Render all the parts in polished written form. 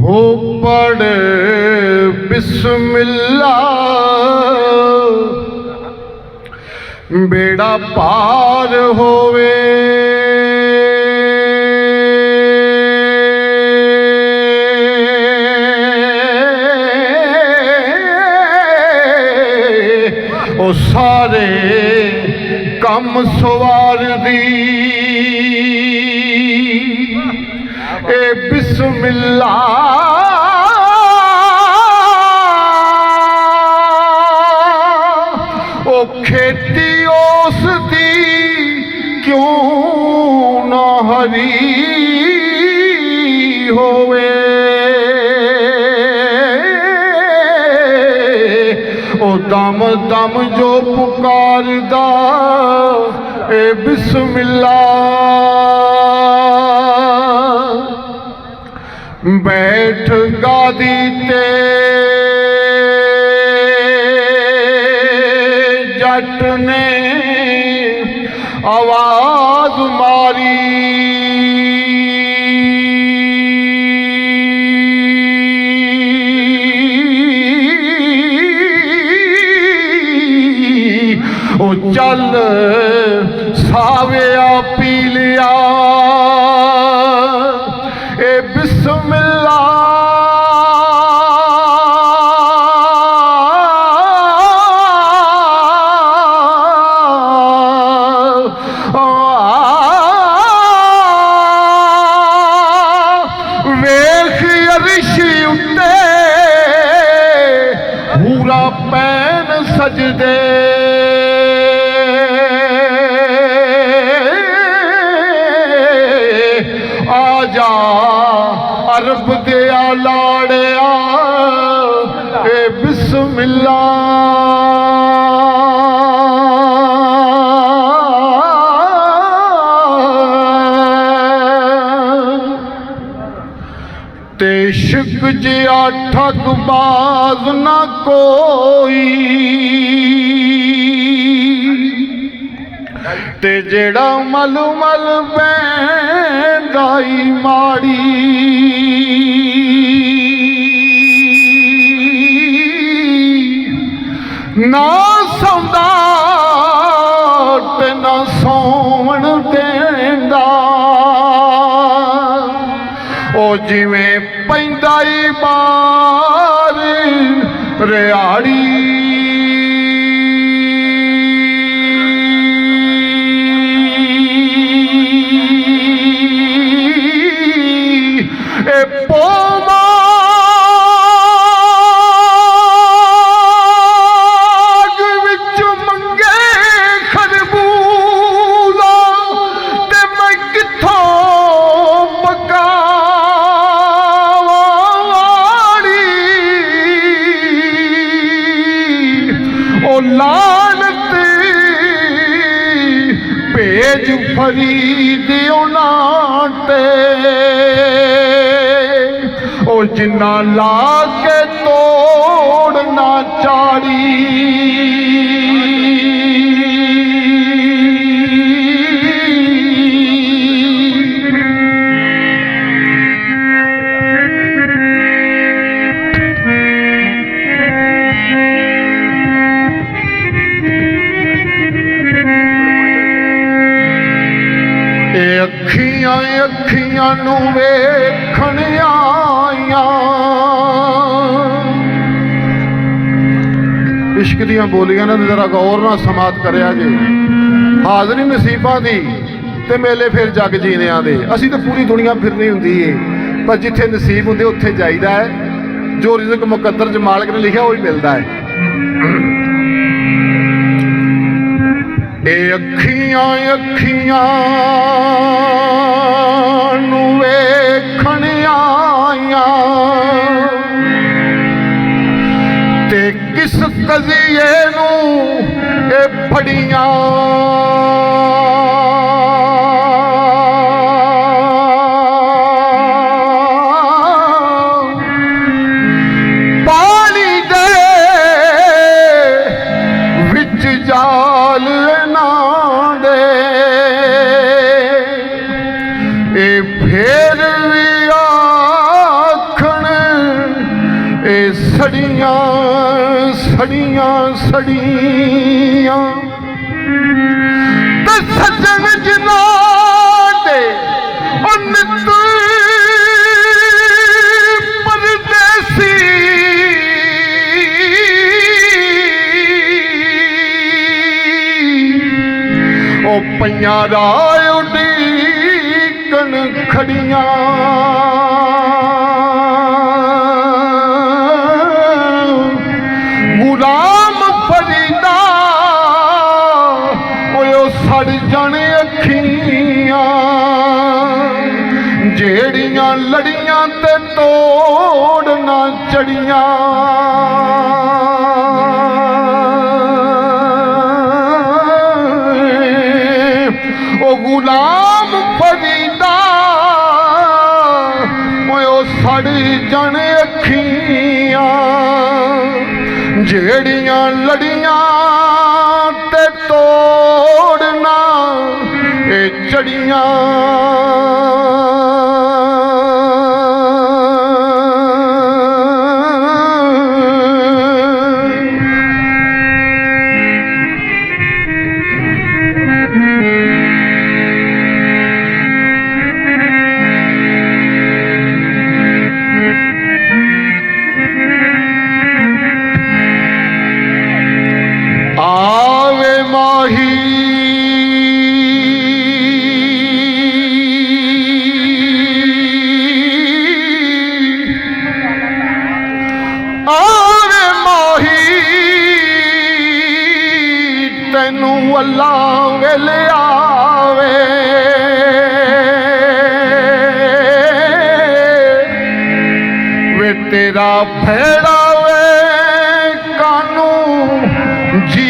हो पढ़ बिस्मिल्लाह बेड़ा पार होवे। ओ सारे कम सवार दी ए बिस्मिल्लाह। ओ खेती उस दी क्यों ना हरी होवे। ओ दम दम जो पुकारदा ए बिस्मिल्लाह। बैठ गादी ते जट ने आवाज मारी। ओ चल साविया पी लिया ए बिस्मिल्लाह। वेख अरिशी उत्ते हूरा पैन सजदे। आजा अरब दिया लाड़िया ए बिस्मिल्लाह। ते इश्क जिया ठगबाज ना कोई ते जेड़ा मल मल बैंदाई माड़ी। ना सौंदा ते ना सौवन देंदा। ओ जिवें पैंदाई बार रिहाड़ी। ए पोमाग विच मंगे खरबूजा ते मैं किथों पकावाड़ी। ओ लानत भेज फरीद उन्हां ते ओ जिन्ना ला के तोड़ना चाड़ी। ए अखियां अखियां नू वेखण आईयां। इश्क दियां बोलियां ने जरा गौर नाल समात करिया जे। हाज़री नसीबां दी ते मेले फिर जग जीनियां दे। असीं तो पूरी दुनिया फिरनी हुंदी है पर जिथे नसीब हुंदे उत्थे जाईदा है। जो रिज़्क मुकद्दर च मालिक ने लिखिया वही मिलता है। ए अखियां अखियां नू वेखण आईयां ते किस कज़िए नू ए फड़ियां। पानी दे विच जाल ना दे ए फिर भी आखण सड़ियां सड़ियां सड़ियां ते सजन जिना दे नित परदेसी ओ पइयां राय उडीकन खड़ियां गुलाम फरीदा ओ सड़ जाने अखियां जेड़ियां लड़ियां ते तोड़ ना चढ़ियां ओ गुलाम फरीदा ओ सड़ जाने अखियां जेड़ियां लड़ियां ते तोड़ना ए चढ़ियां आवे माही आवे माही तैनू अल्लाह वेले आवे वे तेरा भेड़ा वे कानू जी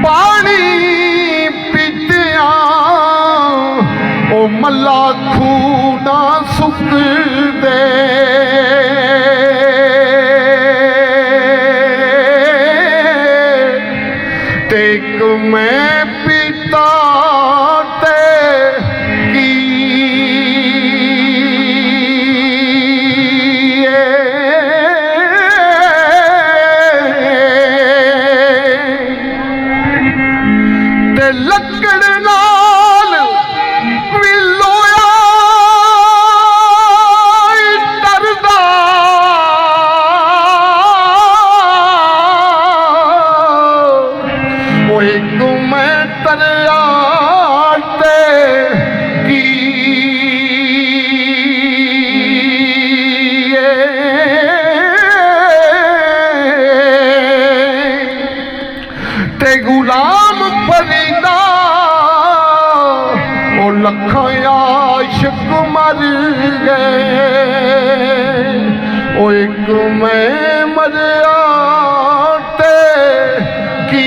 पानी पीतिया ओ मल्ला खूना सुख दे तेक मैं पीता ते लकड़ नाल भी लोया डरदा वो एक मैं तरया ते की ते गुलाम फरीदा ओ लखां आशिक मर गए ओ एक मैं मरिया ते की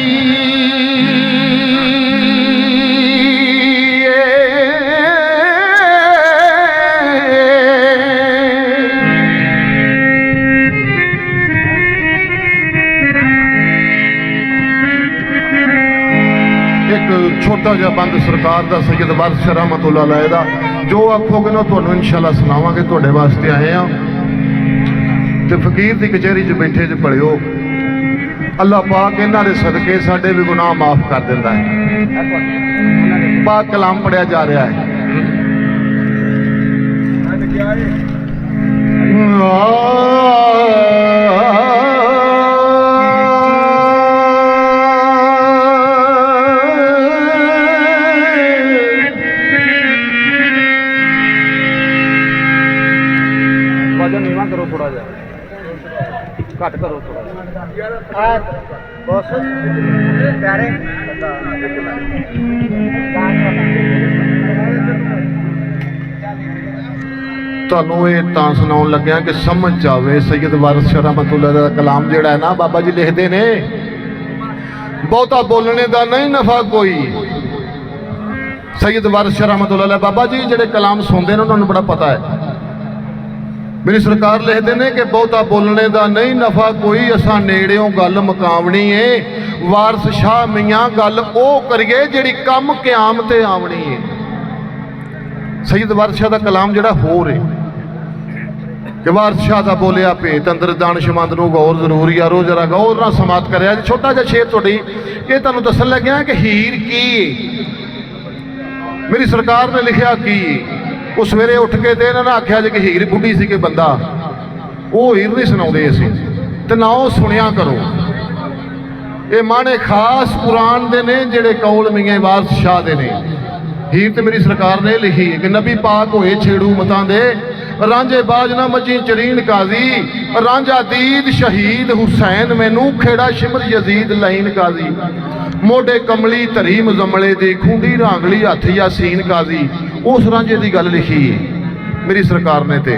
एक छोटा जिहा बंद सरकार दा सैयद वारिस शाह रहमतुल्लाह अलैह दा जो आखोगे ना तुहानूं इंशाअल्लाह सुनावांगे तुहाडे वास्ते आए हैं ते फकीर दी कचहरी च बैठे च पढ़ियो अल्लाह पाक इन्हां दे सदके साडे भी गुनाह माफ कर दिंदा है पाक कलाम पढ़िया जा रहा है करो थोड़ा जा घट करो थोड़ा बस प्यारे ਤੁਹਾਨੂੰ ਇਹ ਤਾਂ ਸੁਣਾਉਣ ਲੱਗਿਆ ਕਿ ਸਮਝ ਜਾਵੇ ਸੈयद ਵਾਰਿਸ शाह रहमतुल्लाह ਦਾ ਕਲਾਮ ਜਿਹੜਾ ਹੈ ਨਾ ਬਾਬਾ ਜੀ ਲਿਖਦੇ ਨੇ ਬਹੁਤਾ ਬੋਲਣੇ ਦਾ ਨਹੀਂ ਨਫਾ ਕੋਈ सैयद वारिस शाह रहमतुल्लाह अलैह बाबा जी ਜਿਹੜੇ ਕਲਾਮ ਸੁਣਦੇ ਨੇ ਉਹਨਾਂ ਨੂੰ ਬੜਾ ਪਤਾ ਹੈ मेरी सरकार लिखते हैं कि बहुता बोलने का नहीं नफा कोई, असा नेड़ियों गल मुकावनी है। वारस शाह मियाँ गल ओ करिए जिहड़ी कम क्याम ते आवनी है। सईद वारस शाह का कलाम जिहड़ा होर है कि वारस शाह का बोलिया भेत अंदर दानिशमंद नूं गौर जरूर यारो, जरा गौर नाल समात करिया। छोटा जिहा शेर तुहाडी ये तुहानूं दस्सण लग्या कि हीर की मेरी सरकार ने लिखिया की। वो सवेरे उठ के तो इन्होंने आख्या जी कि हीर बुढ़ी सी कि बंदा, वो हीर नहीं सुनाते असी तो ना वो सुनिया करो। ये माने खास कुरान दे ने जिहड़े कौल मियां वारस शाह दे ने। हीर तो मेरी सरकार ने लिखी है कि नबी पाक होए छेड़ू मतां दे, रांझे बाज ना मची चरीन काजी, रांझा दीद शहीद हुसैन मैनू खेड़ा शिमर यजीद लाइन काजी। मोढे कमली धरी मुजम्मले दी, खूंडी रांगली हथ यासीन काजी। उस रांझे की गल लिखी है मेरी सरकार ने। ते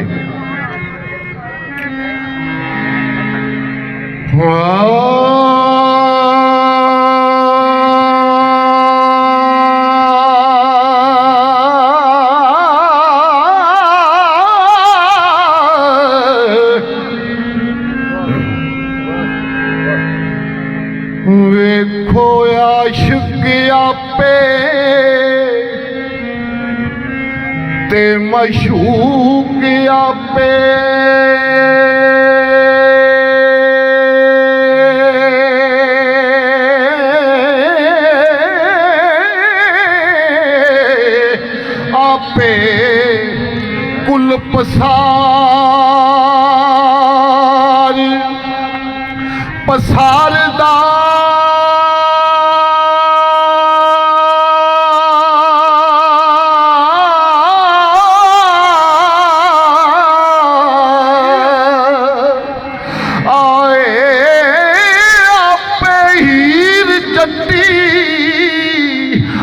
वेखो आशिक आपे ते मशूक आपे, आपे कुल पसार पसारदा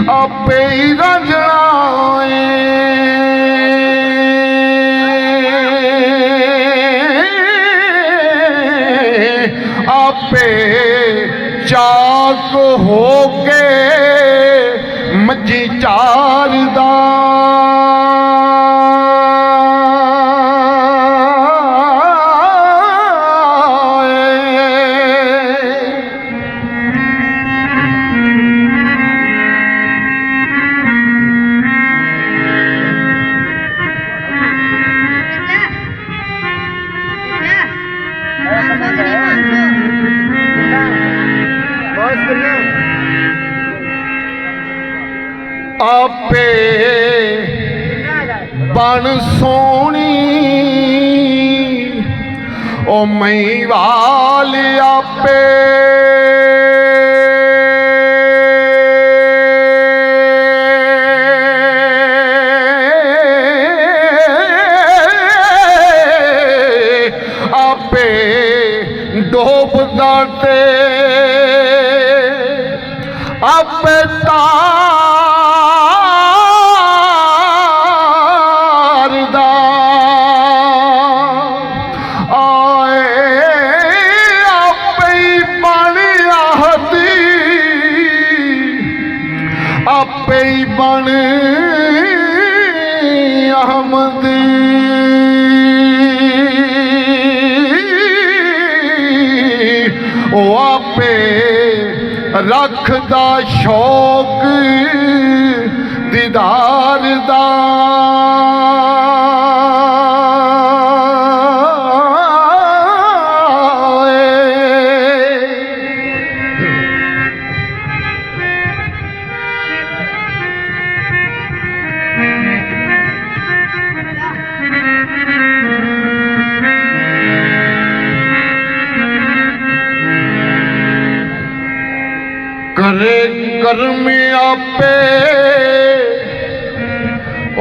आपे ही रंजनाए, आपे चाक हो के मजी चारदा। आपे बन सोनी ओ मई वाल आपे, आपे डोब दाते आपे तारदा। आए आपे बन आहदी, आपे बन अहमद। ओ आपे रखदा शौक दीदार दा। करे कर्म आपे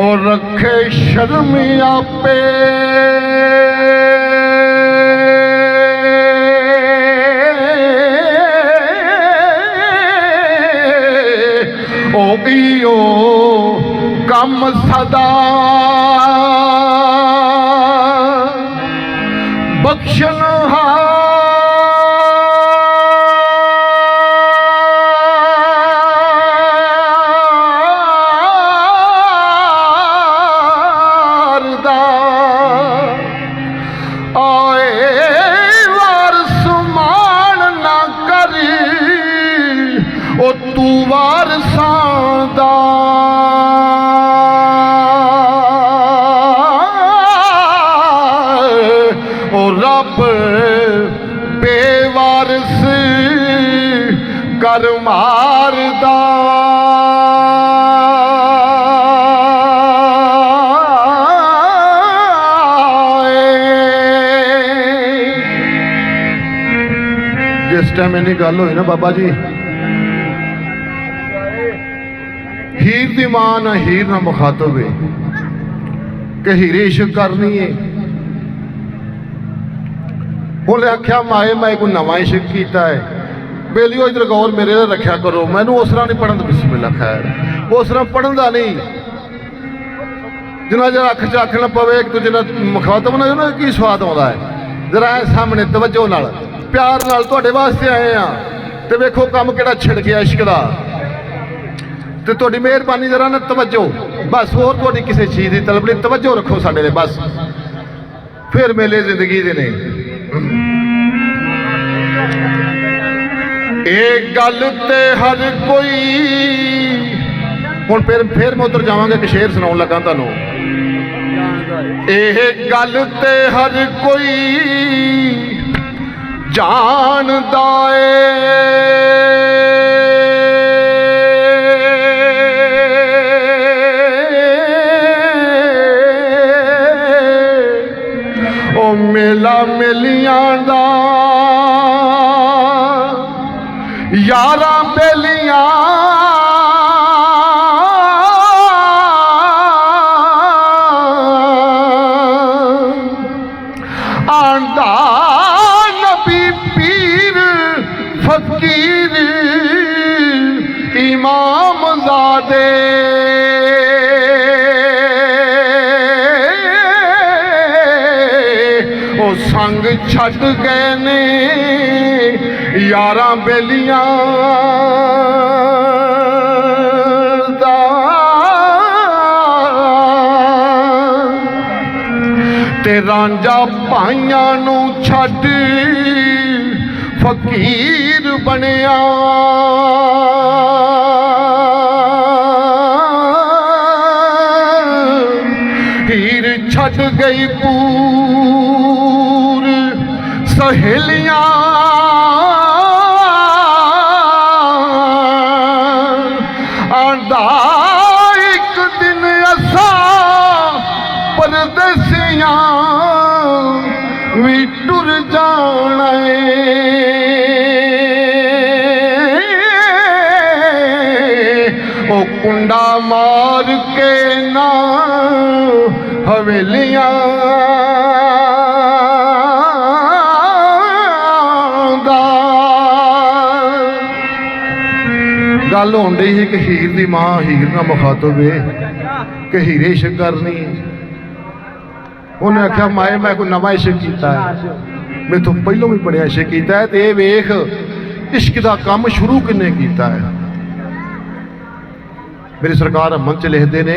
और रखे शर्म आपे, ओ इयो कम सदा बख्शन ਵਾਰਸਾਂ ਦਾ ਉਹ ਰੱਬ ਬੇਵਾਰਸ ਕਰ ਮਾਰਦਾ जिस टाइम इन्नी गल हुई ना बाबा जी हीर दी मां ना हीर ना मुखातब है कि हीरे इश्क करनी है बोले आख्या माए मैं कोई नवा इश्क किया है बेलियो इधर गौर मेरे लिए रखा करो मैनू उस तरह नहीं पढ़न बिस्मिल्लाह खैर उस तरह पढ़न का नहीं जिन्ना जरा अख च अख न पवे एक दूजे मुखातब ना ना की स्वाद आता है जरा सामने तवज्जो नाल प्यार नाल तुहाडे वास्ते आए हैं तो वेखो काम किहड़ा छिड़ गया इश्क दा ते तुहाडी मेहरबानी जरा ना तवज्जो बस होर तुहाडी किसी चीज़ की तलब नहीं तवज्जो रखो साडे लिए बस फिर मेले जिंदगी दे ने एक गल ते हर कोई हुण फिर मैं उधर जावांगा एक शेर सुनाउण लगा तुहानूं ਇਹ गल ते हर कोई जानदा ओ मेला मेलियां दा यारां बेलियां आंदा नबी पीर फकीर इमाम ज़ादे ओ संग छड़ गए ने यारां बेलियां दा ते रांझा भाइयां नूं छड्ड फकीर बनिया हीर छड्ड गई पूर सहेलियां आंदा एक दिन असा परदेसियां भी टुर जाना ओ कुंडा मार के ना हवेलियां दा गल होन डई है कि हीर दी मां हीर ना मुखातब है कि हीरे इश्क करनी उन्हें आख्या माए मैं कोई नवा इश्क किया है मैं तो पहलों भी बड़िया इश्क किया है तो ये वेख इश्क का काम शुरू किन्ने किया है मेरी सरकार मन च लिखते ने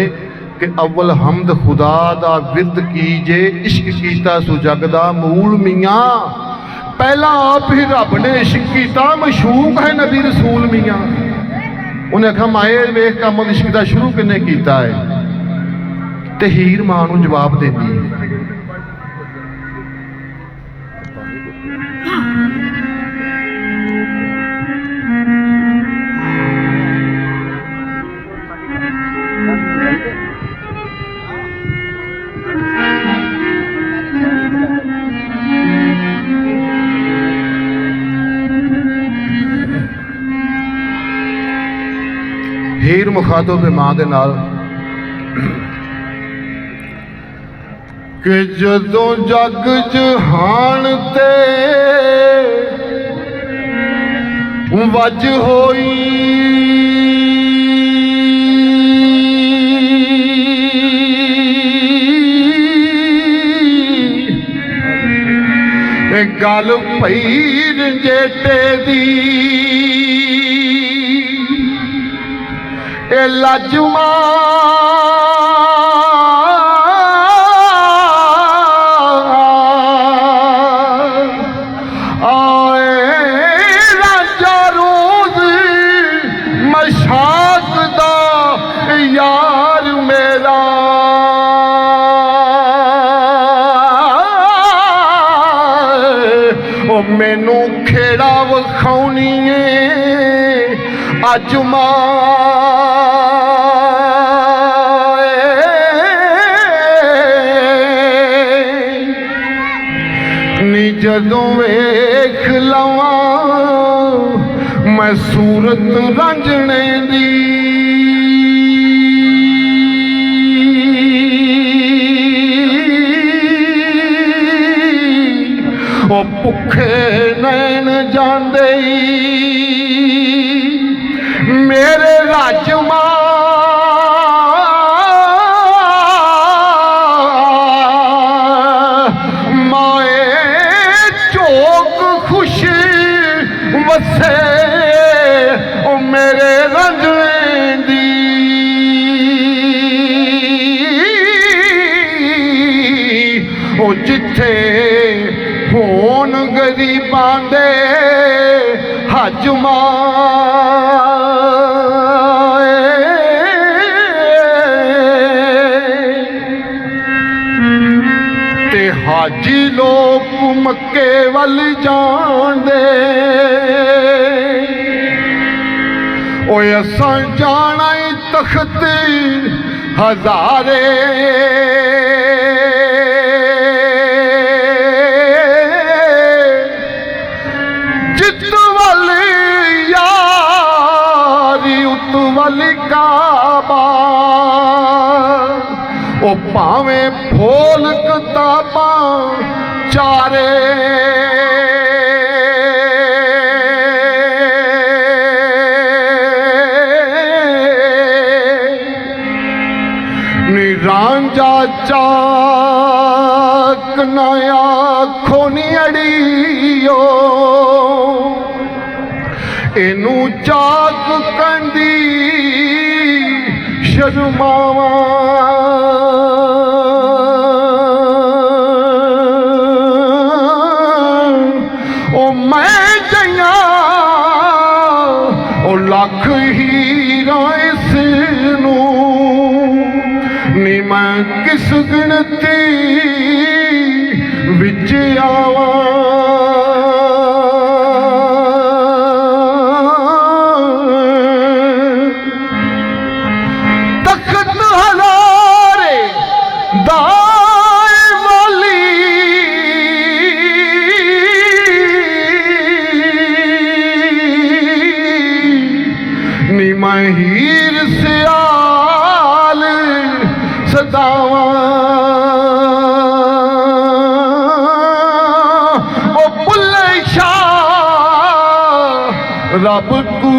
कि अव्वल हमद खुदा दा विरद कीजे इश्क कीता सुजग दा मूल मियाँ पहला आप ही रब ने इश्क किया मशूक है नबी रसूल मियाँ उन्हें आख्या माए वेख काम इश्क का शुरू किन्ने किया है ते हीर मां नूं जवाब देंदी हीर मुखातब मां दे नाल कि जदों जग जहान ते वज होई गल पई जेटे दी ए लजमा आए राजा रोज छाकदा यार मेरा ओ मैनू खेड़ा विखाउनी अज नी जदों वेख लवां मैं सूरत रंजने दी ओ भुखे नैन जांदे मेरे राजमा माए चोक खुश वसे ओ मेरे रंजने दी ओ जिथे होन गरीबां दे हजमा ते हाजी लोग मक्के वल जांदे ओए असां जाना तख्त हजारे काबा ओ भावे फोल किताबा चारे नी रांझा चाक नया खोनी अड़ियो इनू चाक कंदी शर्मावा ओ मैं जइया ओ लख हीरा इसनू नी मैं किस गिनती विच आवा हीर सियाल सदावा ओ बुल्ले शाह रब को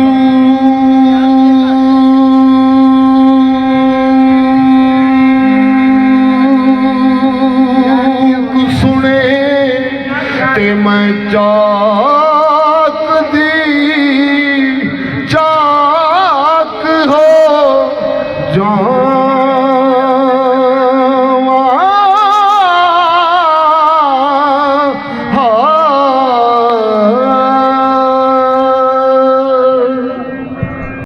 सुने ते मैं जा